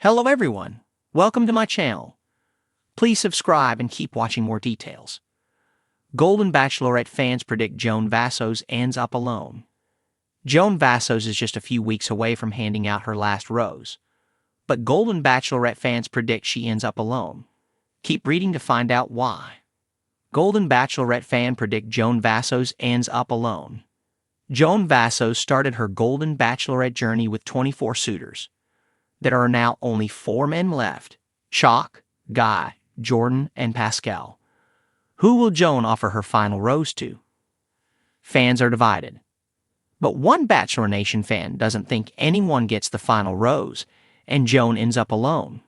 Hello everyone, welcome to my channel. Please subscribe and keep watching more details. Golden Bachelorette fans predict Joan Vassos ends up alone. Joan Vassos is just a few weeks away from handing out her last rose. But Golden Bachelorette fans predict she ends up alone. Keep reading to find out why. Golden Bachelorette fan predict Joan Vassos ends up alone. Joan Vassos started her Golden Bachelorette journey with 24 suitors. There are now only 4 men left: Chalk, Guy, Jordan, and Pascal. Who will Joan offer her final rose to? Fans are divided. But one Bachelor Nation fan doesn't think anyone gets the final rose, and Joan ends up alone.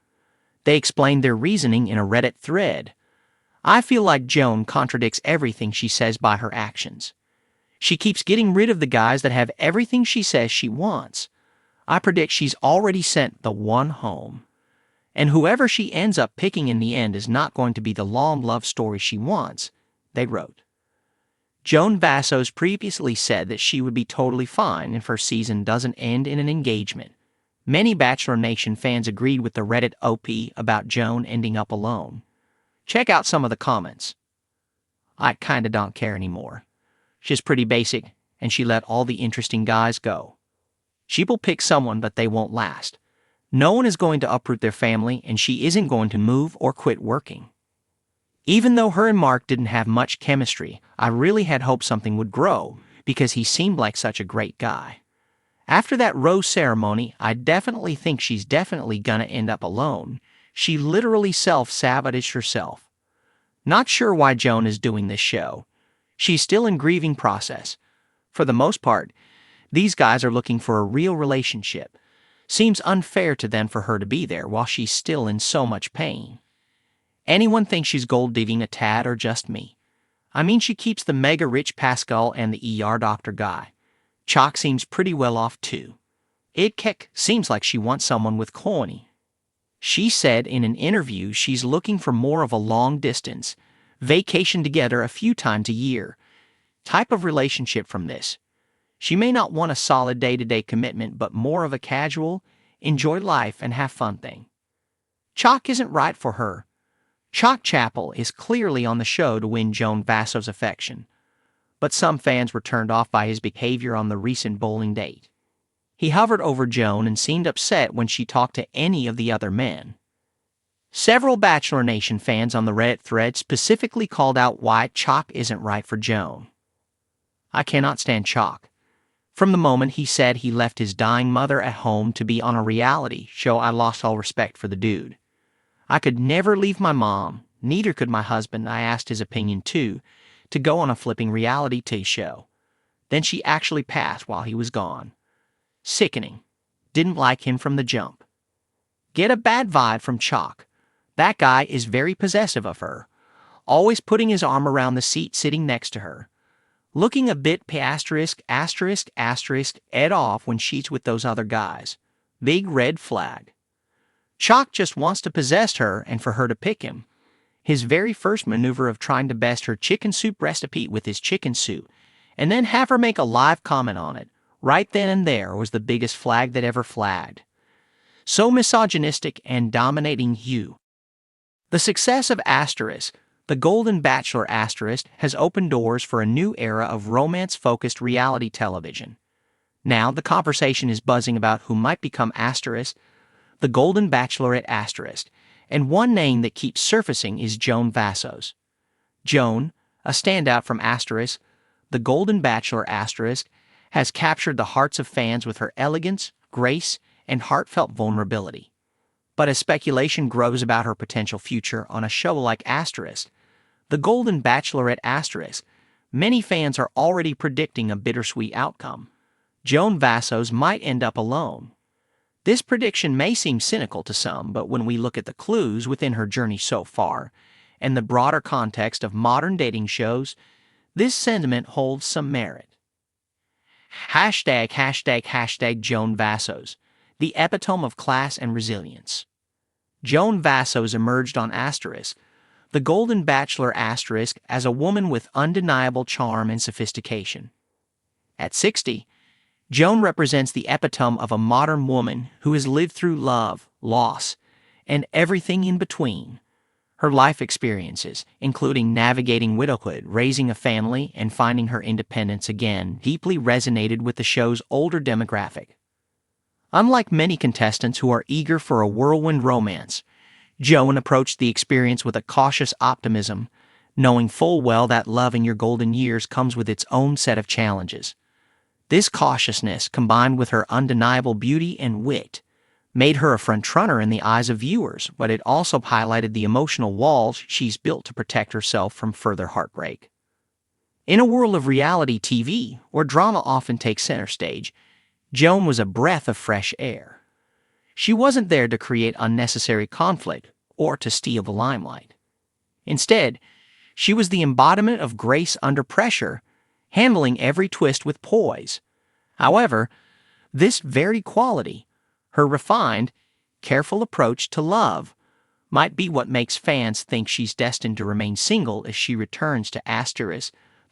They explained their reasoning in a Reddit thread. I feel like Joan contradicts everything she says by her actions. She keeps getting rid of the guys that have everything she says she wants. I predict she's already sent the one home. And whoever she ends up picking in the end is not going to be the long love story she wants, they wrote. Joan Vassos previously said that she would be totally fine if her season doesn't end in an engagement. Many Bachelor Nation fans agreed with the Reddit OP about Joan ending up alone. Check out some of the comments. I kinda don't care anymore. She's pretty basic, and she let all the interesting guys go. She will pick someone, but they won't last. No one is going to uproot their family, and she isn't going to move or quit working. Even though her and Mark didn't have much chemistry, I really had hoped something would grow, because he seemed like such a great guy. After that rose ceremony, I definitely think she's definitely gonna end up alone. She literally self-sabotaged herself. Not sure why Joan is doing this show. She's still in grieving process. For the most part, these guys are looking for a real relationship. Seems unfair to them for her to be there while she's still in so much pain. Anyone think she's gold digging a tad or just me? I mean, she keeps the mega rich Pascal and the ER doctor guy. Chalk seems pretty well off too. Idkek seems like she wants someone with coin. She said in an interview she's looking for more of a long distance, vacation together a few times a year type of relationship from this. She may not want a solid day-to-day commitment, but more of a casual, enjoy life and have fun thing. Chalk isn't right for her. Chalk Chapel is clearly on the show to win Joan Vassos' affection, but some fans were turned off by his behavior on the recent bowling date. He hovered over Joan and seemed upset when she talked to any of the other men. Several Bachelor Nation fans on the Reddit thread specifically called out why Chalk isn't right for Joan. I cannot stand Chalk. From the moment he said he left his dying mother at home to be on a reality show, I lost all respect for the dude. I could never leave my mom, neither could my husband. I asked his opinion too, to go on a flipping reality TV show. Then she actually passed while he was gone. Sickening. Didn't like him from the jump. Get a bad vibe from Chalk. That guy is very possessive of her, always putting his arm around the seat sitting next to her. Looking a bit ed off when she's with those other guys. Big red flag. Chalk just wants to possess her and for her to pick him. His very first maneuver of trying to best her chicken soup recipe with his chicken soup, and then have her make a live comment on it, right then and there, was the biggest flag that ever flagged. So misogynistic and dominating you. The success of The Golden Bachelor has opened doors for a new era of romance-focused reality television. Now the conversation is buzzing about who might become the Golden Bachelorette and one name that keeps surfacing is Joan Vassos. Joan, a standout from the Golden Bachelor has captured the hearts of fans with her elegance, grace, and heartfelt vulnerability. But as speculation grows about her potential future on a show like The Golden Bachelorette many fans are already predicting a bittersweet outcome. Joan Vassos might end up alone. This prediction may seem cynical to some, but when we look at the clues within her journey so far, and the broader context of modern dating shows, this sentiment holds some merit. Hashtag Joan Vassos, the epitome of class and resilience. Joan Vassos emerged on The Golden Bachelor as a woman with undeniable charm and sophistication. At 60, Joan represents the epitome of a modern woman who has lived through love, loss, and everything in between. Her life experiences, including navigating widowhood, raising a family, and finding her independence again, deeply resonated with the show's older demographic. Unlike many contestants who are eager for a whirlwind romance, Joan approached the experience with a cautious optimism, knowing full well that love in your golden years comes with its own set of challenges. This cautiousness, combined with her undeniable beauty and wit, made her a frontrunner in the eyes of viewers, but it also highlighted the emotional walls she's built to protect herself from further heartbreak. In a world of reality TV, where drama often takes center stage, Joan was a breath of fresh air. She wasn't there to create unnecessary conflict or to steal the limelight. Instead, she was the embodiment of grace under pressure, handling every twist with poise. However, this very quality, her refined, careful approach to love, might be what makes fans think she's destined to remain single as she returns to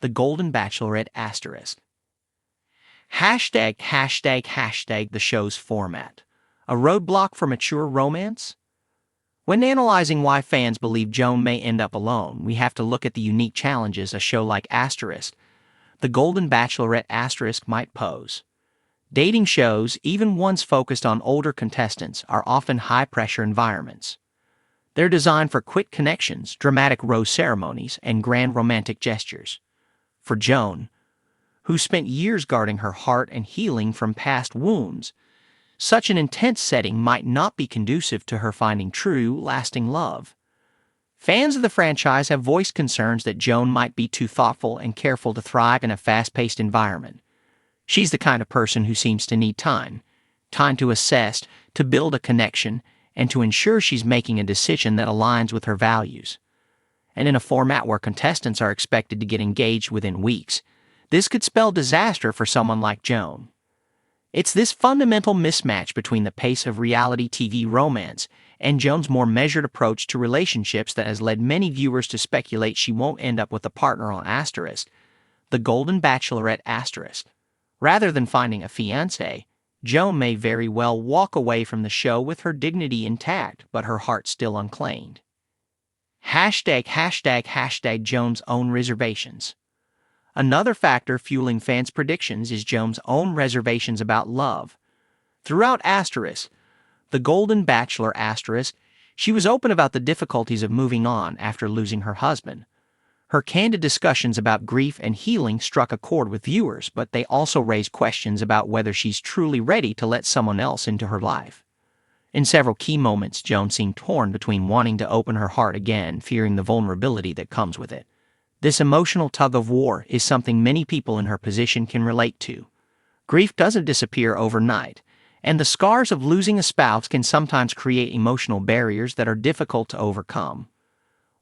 the Golden Bachelorette ###, the show's format. A roadblock for mature romance? When analyzing why fans believe Joan may end up alone, we have to look at the unique challenges a show like the Golden Bachelorette might pose. Dating shows, even ones focused on older contestants, are often high-pressure environments. They're designed for quick connections, dramatic rose ceremonies, and grand romantic gestures. For Joan, who spent years guarding her heart and healing from past wounds, such an intense setting might not be conducive to her finding true, lasting love. Fans of the franchise have voiced concerns that Joan might be too thoughtful and careful to thrive in a fast-paced environment. She's the kind of person who seems to need time to assess, to build a connection, and to ensure she's making a decision that aligns with her values. And in a format where contestants are expected to get engaged within weeks, this could spell disaster for someone like Joan. It's this fundamental mismatch between the pace of reality TV romance and Joan's more measured approach to relationships that has led many viewers to speculate she won't end up with a partner on the Golden Bachelorette *. Rather than finding a fiancé, Joan may very well walk away from the show with her dignity intact but her heart still unclaimed. ### Joan's own reservations. Another factor fueling fans' predictions is Joan's own reservations about love. Throughout the Golden Bachelor *, she was open about the difficulties of moving on after losing her husband. Her candid discussions about grief and healing struck a chord with viewers, but they also raised questions about whether she's truly ready to let someone else into her life. In several key moments, Joan seemed torn between wanting to open her heart again and fearing the vulnerability that comes with it. This emotional tug-of-war is something many people in her position can relate to. Grief doesn't disappear overnight, and the scars of losing a spouse can sometimes create emotional barriers that are difficult to overcome.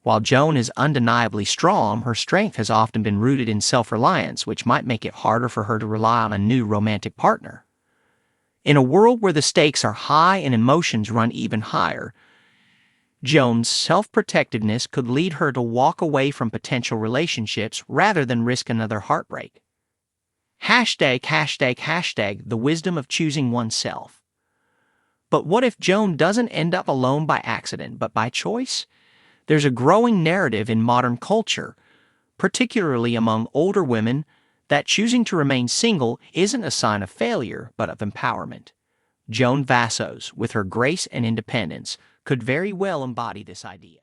While Joan is undeniably strong, her strength has often been rooted in self-reliance, which might make it harder for her to rely on a new romantic partner. In a world where the stakes are high and emotions run even higher, Joan's self-protectiveness could lead her to walk away from potential relationships rather than risk another heartbreak. ###, the wisdom of choosing oneself. But what if Joan doesn't end up alone by accident, but by choice? There's a growing narrative in modern culture, particularly among older women, that choosing to remain single isn't a sign of failure, but of empowerment. Joan Vassos, with her grace and independence, could very well embody this idea.